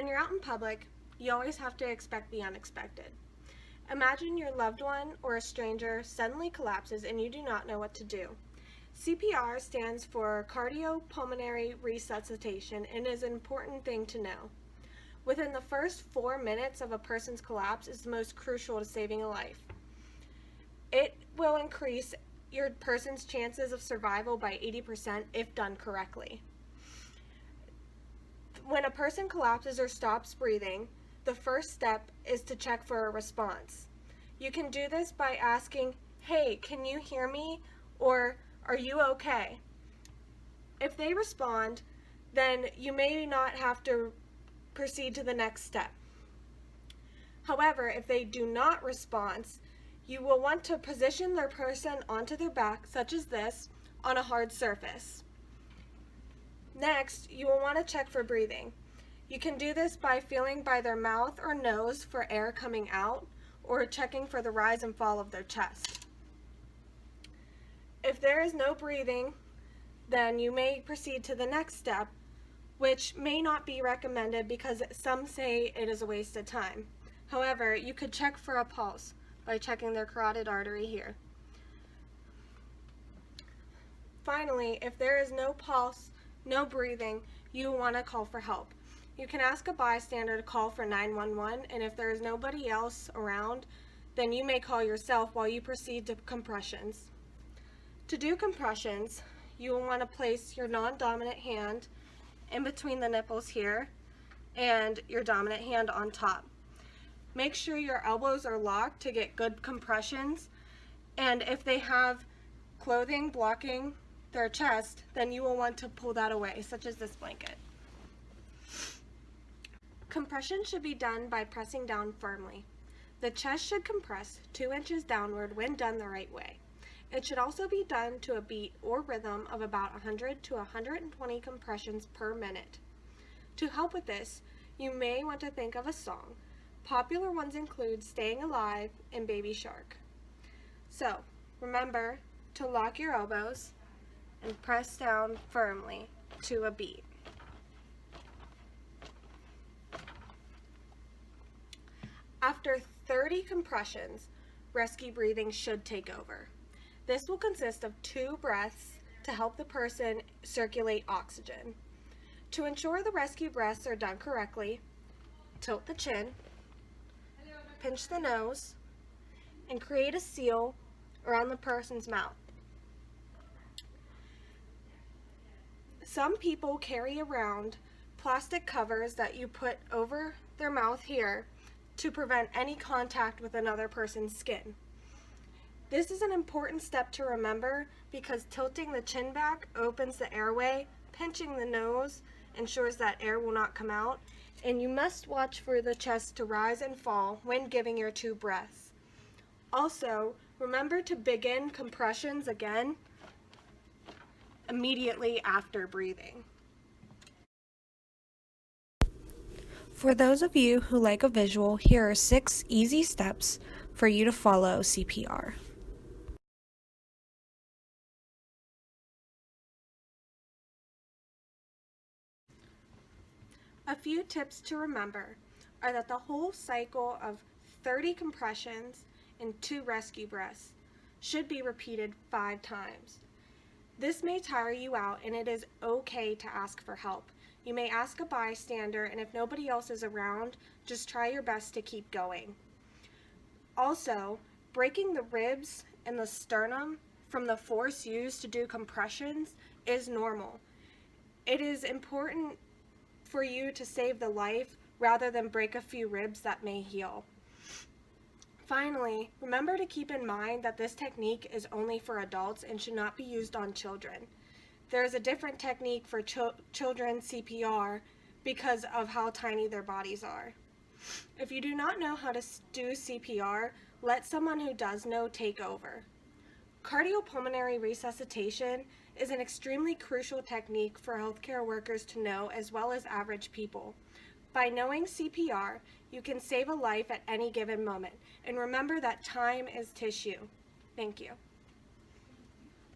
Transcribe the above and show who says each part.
Speaker 1: When you're out in public, you always have to expect the unexpected. Imagine your loved one or a stranger suddenly collapses and you do not know what to do. CPR stands for Cardio Pulmonary Resuscitation and is an important thing to know. Within the first 4 minutes of a person's collapse is the most crucial to saving a life. It will increase your person's chances of survival by 80% if done correctly. When a person collapses or stops breathing, the first step is to check for a response. You can do this by asking, "Hey, can you hear me?" or "Are you okay?" If they respond, then you may not have to proceed to the next step. However, if they do not respond, you will want to position their person onto their back, such as this, on a hard surface. Next, you will want to check for breathing. You can do this by feeling by their mouth or nose for air coming out, or checking for the rise and fall of their chest. If there is no breathing, then you may proceed to the next step, which may not be recommended because some say it is a waste of time. However, you could check for a pulse by checking their carotid artery here. Finally, if there is no pulse, no breathing, you want to call for help. You can ask a bystander to call for 911, and if there is nobody else around, then you may call yourself while you proceed to compressions. To do compressions, you will want to place your non-dominant hand in between the nipples here and your dominant hand on top. Make sure your elbows are locked to get good compressions, and if they have clothing blocking their chest, then you will want to pull that away, such as this blanket. Compression should be done by pressing down firmly. The chest should compress 2 inches downward when done the right way. It should also be done to a beat or rhythm of about 100 to 120 compressions per minute. To help with this, you may want to think of a song. Popular ones include Staying Alive and Baby Shark. So, remember to lock your elbows and press down firmly to a beat. After 30 compressions, rescue breathing should take over. This will consist of 2 breaths to help the person circulate oxygen. To ensure the rescue breaths are done correctly, tilt the chin, pinch the nose, and create a seal around the person's mouth. Some people carry around plastic covers that you put over their mouth here to prevent any contact with another person's skin. This is an important step to remember because tilting the chin back opens the airway, pinching the nose ensures that air will not come out, and you must watch for the chest to rise and fall when giving your 2 breaths. Also, remember to begin compressions again immediately after breathing. For those of you who like a visual, here are 6 easy steps for you to follow CPR. A few tips to remember are that the whole cycle of 30 compressions and 2 rescue breaths should be repeated 5 times. This may tire you out, and it is okay to ask for help. You may ask a bystander, and if nobody else is around, just try your best to keep going. Also, breaking the ribs and the sternum from the force used to do compressions is normal. It is important for you to save the life rather than break a few ribs that may heal. Finally, remember to keep in mind that this technique is only for adults and should not be used on children. There is a different technique for children CPR because of how tiny their bodies are. If you do not know how to do CPR, let someone who does know take over. Cardiopulmonary resuscitation is an extremely crucial technique for healthcare workers to know as well as average people. By knowing CPR, you can save a life at any given moment, and remember that time is tissue. Thank you.